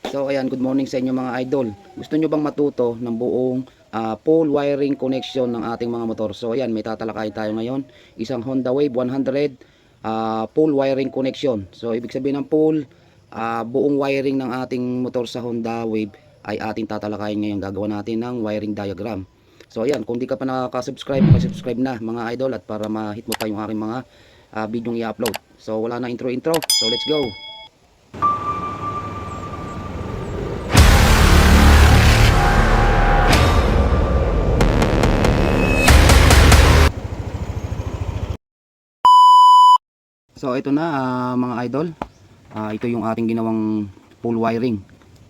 So ayan, good morning sa inyo mga idol. Gusto nyo bang matuto ng buong full wiring connection ng ating mga motor? So ayan, may tatalakay tayo ngayon. Isang Honda Wave 100 full wiring connection. So ibig sabihin ng full, buong wiring ng ating motor sa Honda Wave ay ating tatalakayin ngayon. Gagawa natin ng wiring diagram. So ayan, kung di ka pa nakaka-subscribe, subscribe na mga idol, at para ma-hit mo pa yung aking mga video i-upload. So wala na intro. So let's go. So ito na mga idol, ito yung ating ginawang full wiring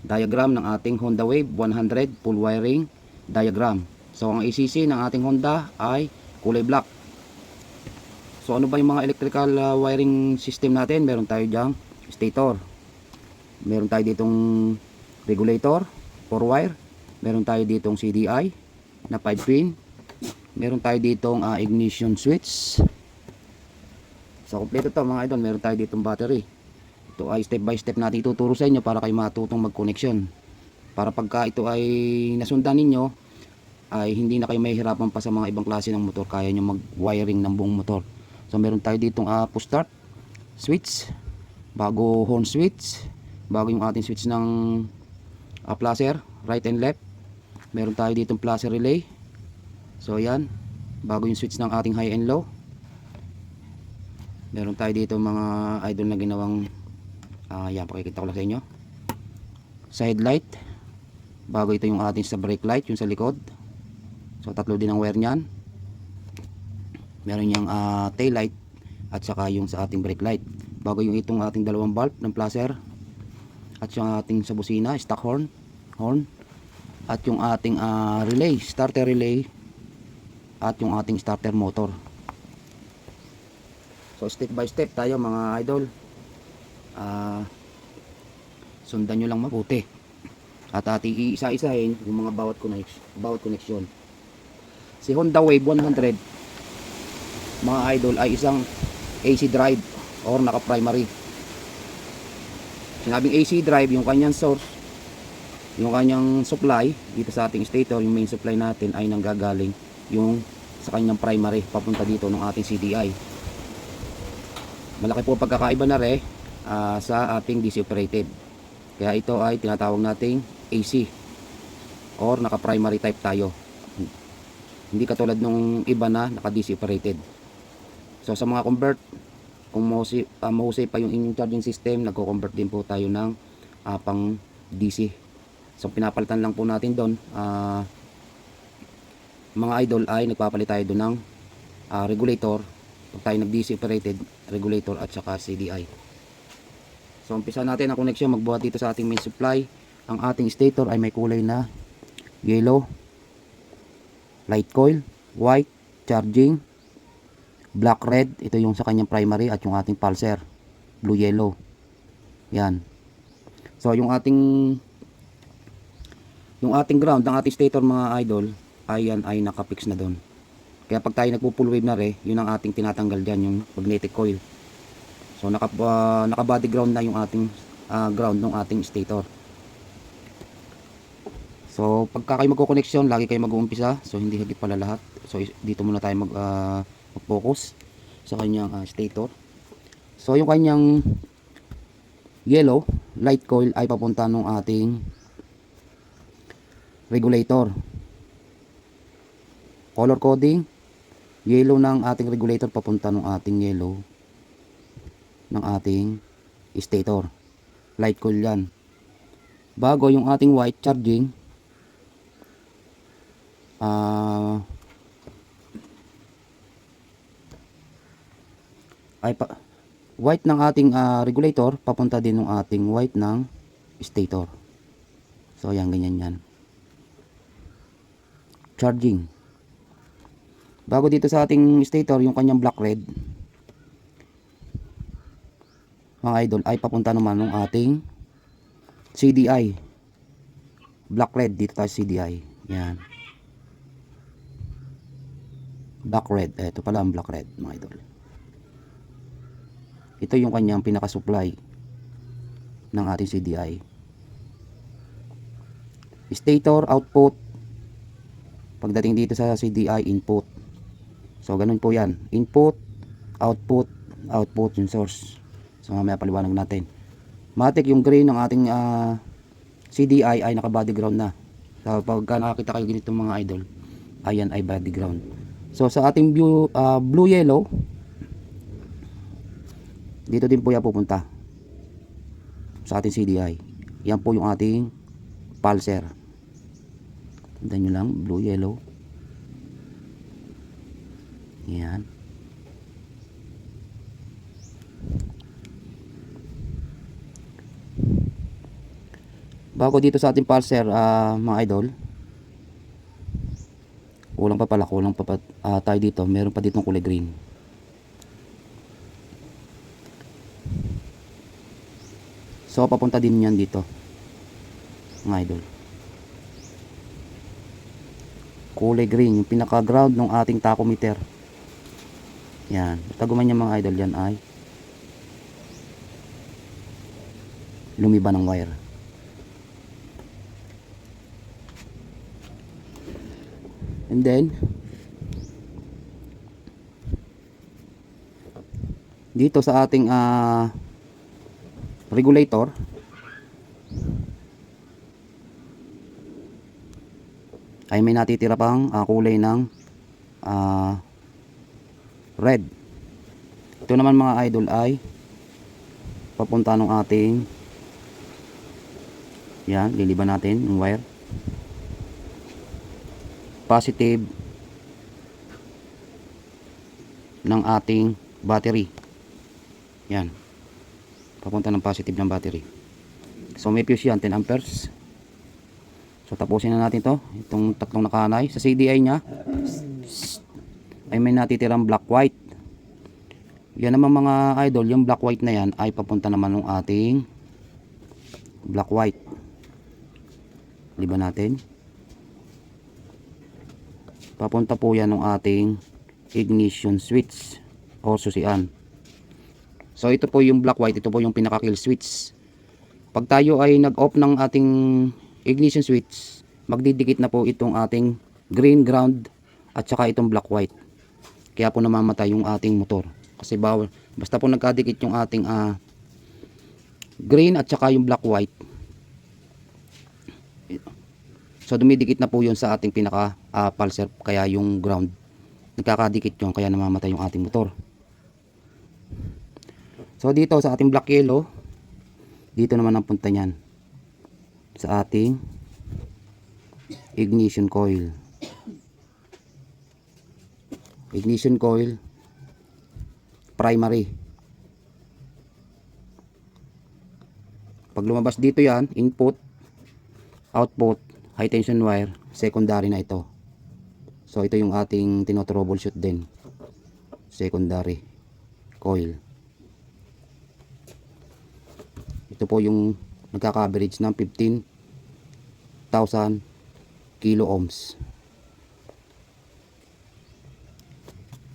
diagram ng ating Honda Wave 100 full wiring diagram. So ang ACC ng ating Honda ay kulay black. So ano ba yung mga electrical wiring system natin? Meron tayo diyang stator, meron tayo ditong regulator 4 wire, meron tayo ditong CDI na 5 pin, meron tayo ditong ignition switch. So kompleto to mga idol, meron tayo ditong battery. Ito ay step by step natin ituturo sa inyo para kayo matutong mag-connection. Para pagka ito ay nasundan ninyo, ay hindi na kayo mahihirapan pa sa mga ibang klase ng motor. Kaya nyo mag-wiring ng buong motor. So meron tayo ditong push start switch, bago horn switch, bago yung ating switch ng placer, right and left. Meron tayo ditong placer relay. So yan, bago yung switch ng ating high and low. Meron tayo dito mga idol na ginawang yan, pakikita ko lang sa inyo. Side light, bago ito yung ating sa brake light, yung sa likod. So tatlo din ang wire nyan. Meron yung tail light at saka yung sa ating brake light. Bago yung itong ating dalawang bulb ng placer, at yung ating sa busina, stock horn, at yung ating relay, starter relay, at yung ating starter motor. So step by step tayo mga idol. Sundan nyo lang mabuti. At ating iisa-isahin yung mga bawat connection. Si Honda Wave 100 mga idol ay isang AC drive or naka primary. Sinabing AC drive, yung kanyang source, yung kanyang supply dito sa ating stator, yung main supply natin ay nanggagaling yung sa kanyang primary papunta dito ng ating CDI. Malaki po pagkakaiba na rin sa ating DC operated. Kaya ito ay tinatawag nating AC or naka primary type tayo. Hindi katulad nung iba na naka DC operated. So sa mga convert, kung mahusay pa yung inyong charging system, nagko-convert din po tayo ng pang DC. So pinapalitan lang po natin doon mga idol ay nagpapalit tayo doon ng regulator. Pag tayo nag DC operated, regulator at saka CDI. So umpisa natin ang connection. Magbuhat dito sa ating main supply. Ang ating stator ay may kulay na yellow, light coil, white, charging, black red. Ito yung sa kanyang primary, at yung ating pulser, blue yellow. Yan. So yung ating ground ng ating stator mga idol ay yan ay nakapix na doon. Kaya pag tayo nagpo full wave na yun ang ating tinatanggal dyan, yung magnetic coil. So naka body ground na yung ating ground ng ating stator. So pagka kayo magko-connection, lagi kayo mag-uumpisa. So hindi higit pala lahat. So dito muna tayo mag-focus sa kanyang stator. So yung kanyang yellow light coil ay papunta ng ating regulator. Color coding, yellow ng ating regulator papunta ng ating yellow ng ating stator. Light coil yan. Bago yung ating white charging, white ng ating regulator papunta din ng ating white ng stator. So yan, ganyan yan. Charging, bago dito sa ating stator, yung kanyang black red mga idol ay papunta naman ng ating CDI. Black red dito tayo CDI. Yan. Black red. Ito pala ang black red mga idol. Ito yung kanyang pinaka-supply ng ating CDI. stator, output. Pagdating dito sa CDI, input. So ganun po yan, input, output, output yung source. So mamaya paliwanag natin. Matik yung green ng ating CDI ay naka body ground na. So pagka nakakita kayo ganito mga idol, ayan ay body ground. So sa ating blue yellow, dito din po yan pupunta sa ating CDI. Yan po yung ating pulser. Tandaan nyo lang, blue yellow. Yan. Bago dito sa ating pulser, mga idol, kulang pa tayo dito. Meron pa ditong kulay green. So papunta din yan dito, mga idol. Kulay green, yung pinaka ground ng ating tachometer. Yan, taguman niya mga idol, yan ay lumiba ng wire. And then dito sa ating regulator, ay may natitira pang kulay ng red. Ito naman mga idol ay papunta ng ating, yan, liliban natin yung wire. Positive ng ating battery. Yan, papunta ng positive ng battery. So may fuse yan, 10 amperes. So tapusin na natin to, itong tatlong nakanay. Sa CDI nya ay may natitirang black white. Yan naman mga idol, yung black white na yan ay papunta naman ng ating black white. Liban natin. Papunta po yan ng ating ignition switch o susian. So ito po yung black white, ito po yung pinaka kill switch. Pag tayo ay nag-off ng ating ignition switch, magdidikit na po itong ating green ground at saka itong black white. Kaya po namamatay yung ating motor. Kasi basta po nagkadikit yung ating green at saka yung black white, so dumidikit na po yun sa ating pinaka pulser, kaya yung ground nagkakadikit yun, kaya namamatay yung ating motor. So dito sa ating black yellow, dito naman ang punta niyan sa ating ignition coil. Ignition coil primary. Pag lumabas dito yan, input, output, high tension wire, secondary na ito. So ito yung ating tinotroubleshoot din, secondary coil. Ito po yung nagkaka-average ng 15,000 kilo ohms.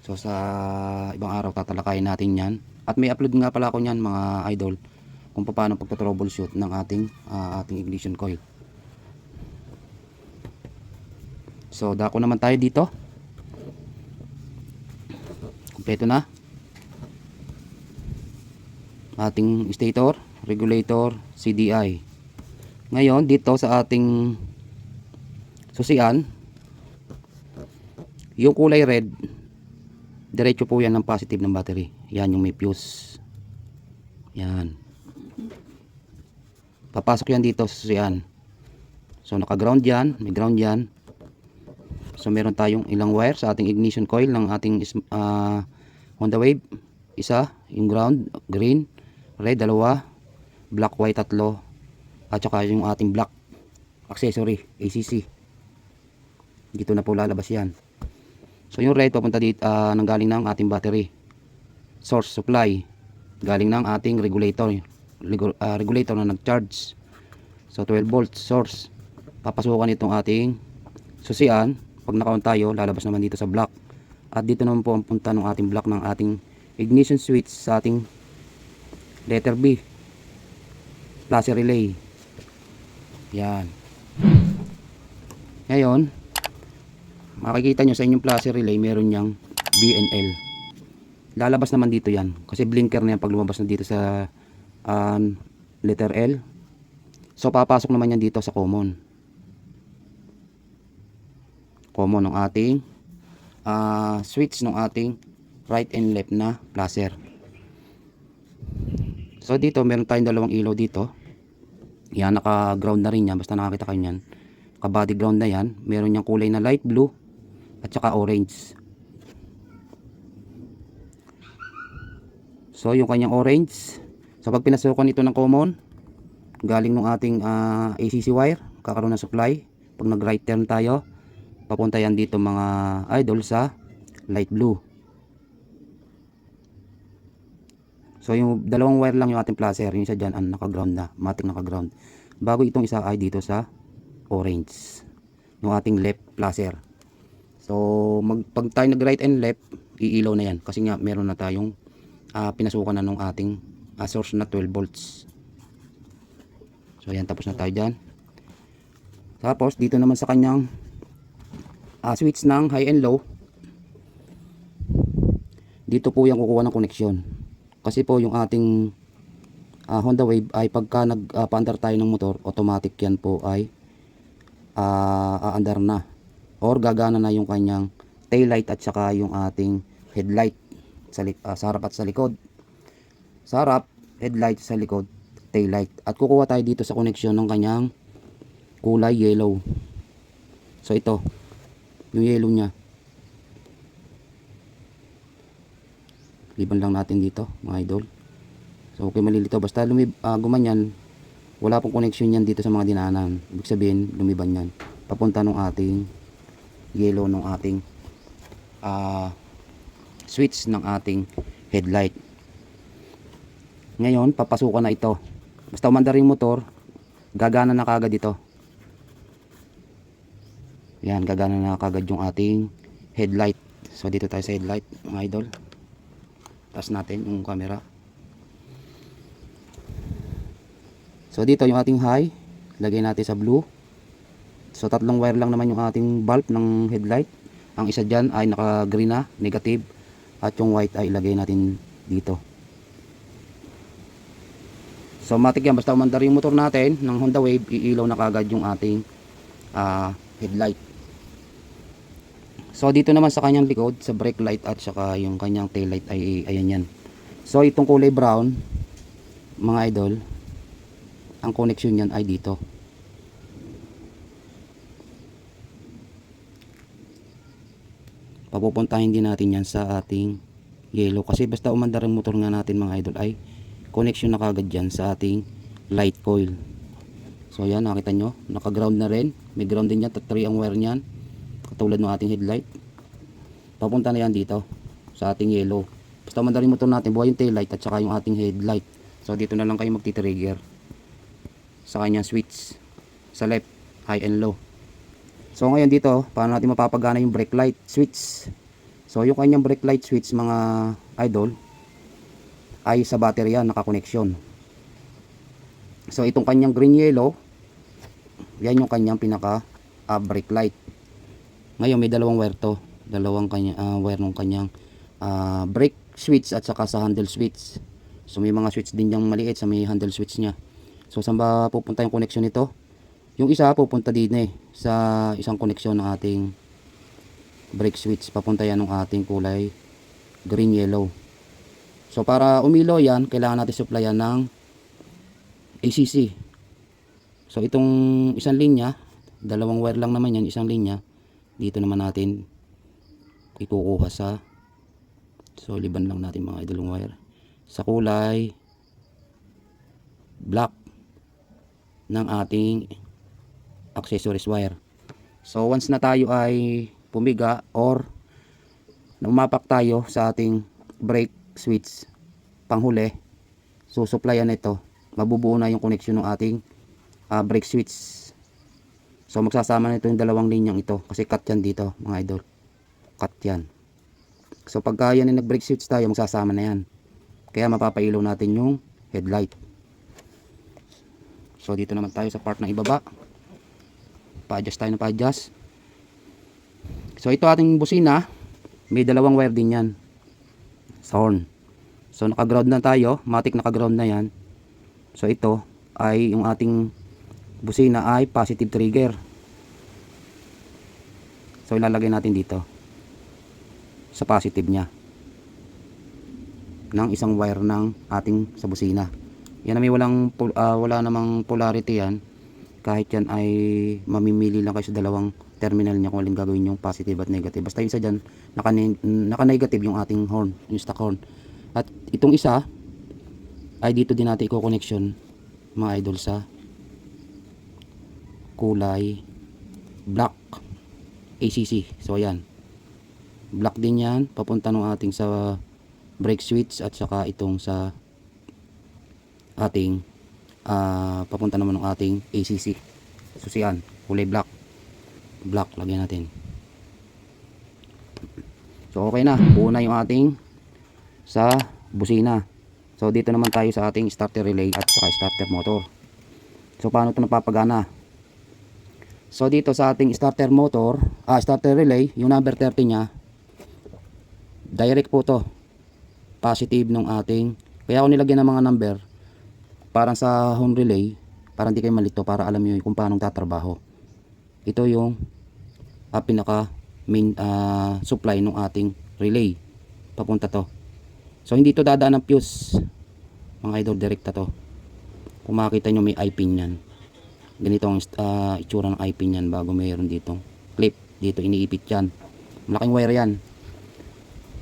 So sa ibang araw tatalakayin natin yan. At may upload nga pala ako niyan mga idol, kung paano pagto-troubleshoot ng ating ignition coil. So dako naman tayo dito. Kompleto na ating stator, regulator, CDI. Ngayon dito sa ating susian, yung kulay red, diretso po yan ng positive ng battery. Yan yung may fuse. Yan, papasok yan dito sa susian. So naka ground yan, may ground yan. So meron tayong ilang wire sa ating ignition coil ng ating Honda Wave. Isa, yung ground, green, red, dalawa, black, white, tatlo, at saka yung ating black accessory, ACC. Dito na po lalabas yan. So yung red papunta dito, nanggaling ng ating battery. Source supply, galing ng ating regulator. Regulator na nag-charge. So 12 volts source. Papasukan itong ating susian. Pag naka-on tayo, lalabas naman dito sa black. At dito naman po ang punta ng ating black ng ating ignition switch sa ating letter B, flasher relay. Yan. Ngayon, makikita nyo sa inyong flasher relay, meron niyang BNL. Lalabas naman dito yan. Kasi blinker na yan pag lumabas na dito sa letter L. So, papasok naman yan dito sa common. Common ng ating switch ng ating right and left na flasher. So, dito meron tayong dalawang ilaw dito. Yan, naka-ground na rin yan. Basta nakakita kayo yan. Naka-body ground na yan. Meron niyang kulay na light blue at saka orange. So, yung kanyang orange. So, pag pinasukan ito ng common, galing ng ating ACC wire, kakaroon ng supply. Pag nag-right turn tayo, papunta yan dito mga idol sa light blue. So, yung dalawang wire lang yung ating flasher. Yung isa dyan, naka-ground na. Matic naka-ground. Bago itong isa ay dito sa orange. Yung ating left flasher. So, pag tayo nag-right and left, iilaw na yan. Kasi nga, meron na tayong pinasukan na nung ating source na 12 volts. So, ayan. Tapos na tayo dyan. Tapos, dito naman sa kanyang switch ng high and low. Dito po yung kukuha ng koneksyon. Kasi po yung ating Honda Wave ay pagka nagpaandar tayo ng motor, automatic yan po ay aandar na. Or gagana na yung kanyang tail light at saka yung ating headlight sa harap at sa likod. Sa harap, headlight, sa likod, tail light. At kukuha tayo dito sa koneksyon ng kanyang kulay yellow. So ito, yung yellow niya. Liban lang natin dito mga idol. So okay, malilito. Basta gumanyan, wala pong connection yan dito sa mga dinaanan. Ibig sabihin, lumiban yan. Papunta ng ating yellow ng ating switch ng ating headlight. Ngayon, papasukan na ito. Basta umandar yung motor, gagana na kagad ito. Yan, gagana na kagad yung ating headlight. So dito tayo sa headlight mga idol. Taas natin yung camera. So dito yung ating high, lagay natin sa blue. So tatlong wire lang naman yung ating bulb ng headlight. Ang isa dyan ay naka green na, negative. At yung white ay ilagay natin dito. So matik yan, basta umandar yung motor natin ng Honda Wave, iilaw na kagad yung ating headlight. So dito naman sa kanyang likod, sa brake light at saka yung kanyang tail light ay ayan yan. So itong kulay brown mga idol, ang connection yan ay dito. Papupuntahin din natin yan sa ating yellow. Kasi basta umandar ang motor nga natin mga idol ay connection na kagad yan sa ating light coil. So yan, nakita nyo, naka ground na rin. May ground din yan, 3 ang wire nyan. Katulad ng ating headlight. Papunta na yan dito sa ating yellow. Basta umandar yung motor natin, buhay yung tail light at saka yung ating headlight. So dito na lang kayo magti-trigger sa kanyang switch sa left, high and low. So ngayon dito, paano natin mapapagana yung brake light switch? So yung kanyang brake light switch mga idol ay sa battery yan, nakakoneksyon. So itong kanyang green yellow, yan yung kanyang pinaka brake light. Ngayon may dalawang wire to, dalawang wire ng kanyang brake switch at saka sa handle switch. So may mga switch din yung maliit sa may handle switch nya. So saan ba pupunta yung connection nito? Yung isa pupunta din sa isang connection ng ating brake switch. Papunta yan ng ating kulay green yellow. So para umilaw yan, kailangan natin supplyan ng ACC. So itong isang linya, dalawang wire lang naman yan, isang linya. Dito naman natin ikukuha sa, so liban lang natin mga idol wire sa kulay black ng ating accessories wire. So once na tayo ay pumiga or umapak tayo sa ating brake switch panghuli, so supplyan ito, mabubuo na yung connection ng ating brake switch. So magsasama na ito yung dalawang linyang ito kasi cut yan dito mga idol, cut yan. So pagka yan ay nag brake switch tayo, magsasama na yan, kaya mapapailaw natin yung headlight. So dito naman tayo sa part ng ibaba. pa-adjust tayo ng pa-adjust. So ito ating busina, may dalawang wire din yan sa horn. So naka-ground na tayo, matik naka-ground na yan. So ito ay yung ating busina ay positive trigger. So ilalagay natin dito sa positive nya ng isang wire ng ating sa busina. Yan na may wala namang polarity yan. Kahit yan ay mamimili lang kayo sa dalawang terminal nya kung alin gagawin yung positive at negative. Basta yung isa dyan naka-negative yung ating horn, yung stock horn. At itong isa ay dito din natin i-connection mga idol sa kulay black ACC. So ayan, black din yan, papunta ng ating sa brake switch at saka itong sa ating papunta naman ng ating ACC. So yan, kulay black lagyan natin. So okay na, buo na yung ating sa busina. So dito naman tayo sa ating starter relay at saka starter motor. So paano ito napapagana? So dito sa ating starter motor, starter relay, yung number 30 nya, direct po to, positive nung ating, kaya ako nilagyan ng mga number parang sa home relay para hindi kayo malito, para alam nyo kung paano tatrabaho. Ito yung pinaka main supply ng ating relay, papunta to. So hindi to dadaan ng fuse mga idol, direkta to. Kung makita nyo may eye pin yan, ganito ang itsura ng eye pin yan, bago mayroon ditong clip, dito iniipit yan, malaking wire yan.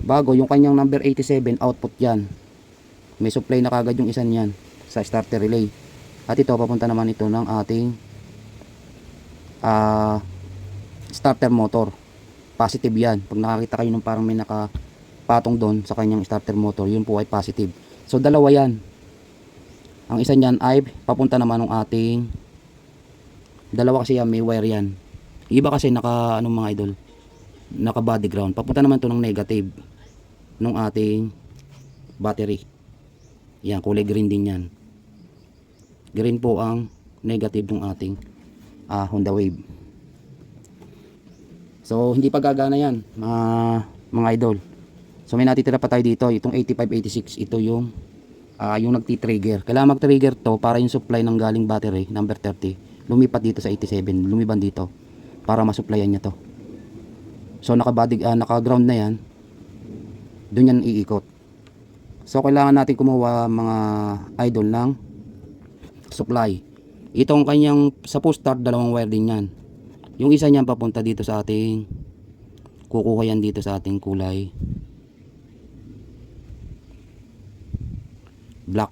Bago yung kanyang number 87 output yan, may supply na kagad yung isa niyan sa starter relay. At ito papunta naman ito ng ating starter motor, positive yan. Pag nakakita kayo ng parang may nakapatong doon sa kanyang starter motor, yun po ay positive. So dalawa yan, ang isa niyan ay papunta naman ng ating, dalawa kasi yan, may wire yan. Iba kasi naka mga idol, naka body ground, papunta naman to ng negative nung ating battery. Yan, kulay green din yan. Green po ang negative ng ating Honda Wave. So hindi pa gagana yan mga idol. So may natitira pa tayo dito, itong 8586, ito yung nagti-trigger. Kailangan mag-trigger to para yung supply ng galing battery number 30 lumipat dito sa 87, lumiban dito para masupplyan niya to. So naka-ground na yan, doon yan iikot. So kailangan natin kumuha mga idol ng supply. Itong kanyang sa push start, dalawang wire din yan. Yung isa niyan papunta dito sa ating, kukuha yan dito sa ating kulay black.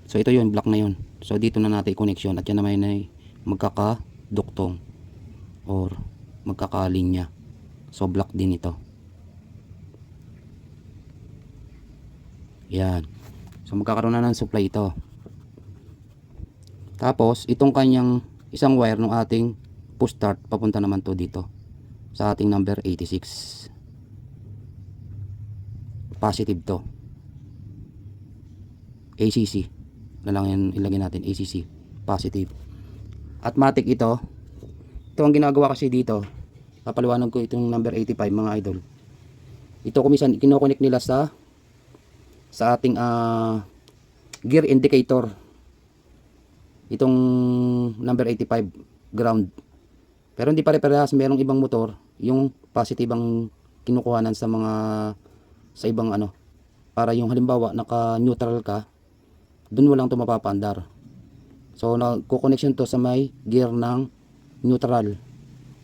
So ito yun, black na yun. So dito na natin connection, at yan naman ay magkakaduktong or magkakalinya. So black din ito. Yan. So magkakaroon na ng supply ito. Tapos itong kanyang isang wire ng ating push start, papunta naman to dito sa ating number 86. Positive to. ACC. Na lang yan ilagay natin, ACC. Positive. At matic ito. Ito ang ginagawa kasi dito. Papaliwanag ko itong number 85 mga idol. Ito kumisan kino-connect nila sa ating gear indicator. Itong number 85 ground. Pero hindi pare-parehas, merong ibang motor yung positive ang kinukuhanan sa ibang para yung halimbawa naka neutral ka, dun mo lang ito mapapaandar. So nagko-connection to sa may gear ng neutral.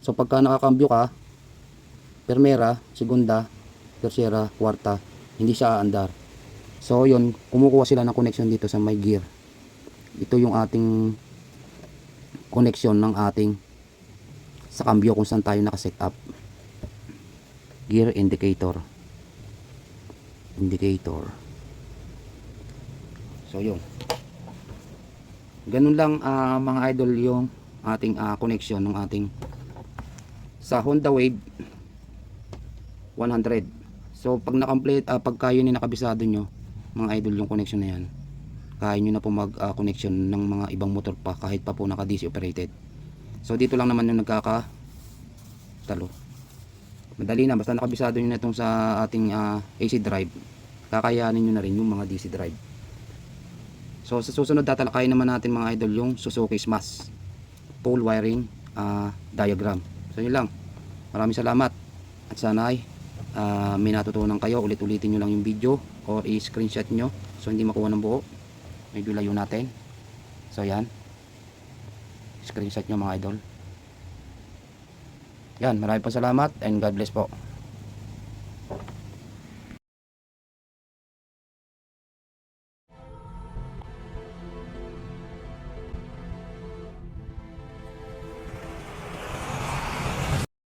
So pagka nakakambyo ka, primera, segunda, tercera, kwarta, hindi siya aandar. So yun, kumukuha sila ng connection dito sa may gear. Ito yung ating connection ng ating sa cambio kung saan tayo nakaset up. Gear indicator. So yun, ganun lang mga idol yung ating connection ng ating sa Honda Wave 100. So pag na-complete, pagka yun ay nakabisado nyo mga idol yung connection na yan, kaya nyo na po mag connection ng mga ibang motor pa kahit pa po naka DC operated. So dito lang naman yung nagkakatalo. Madali na, basta nakabisado nyo na itong sa ating AC drive, kakayanin nyo na rin yung mga DC drive. So sa susunod tatalakayin naman natin mga idol yung Suzuki Smash pole wiring diagram. So yun lang, maraming salamat at sana ay may natutunan kayo. Ulit-ulitin nyo lang yung video or i-screenshot nyo so hindi makuha ng buo, medyo layo natin. So yan, screenshot nyo mga idol. Yan, maraming pa salamat and God bless po.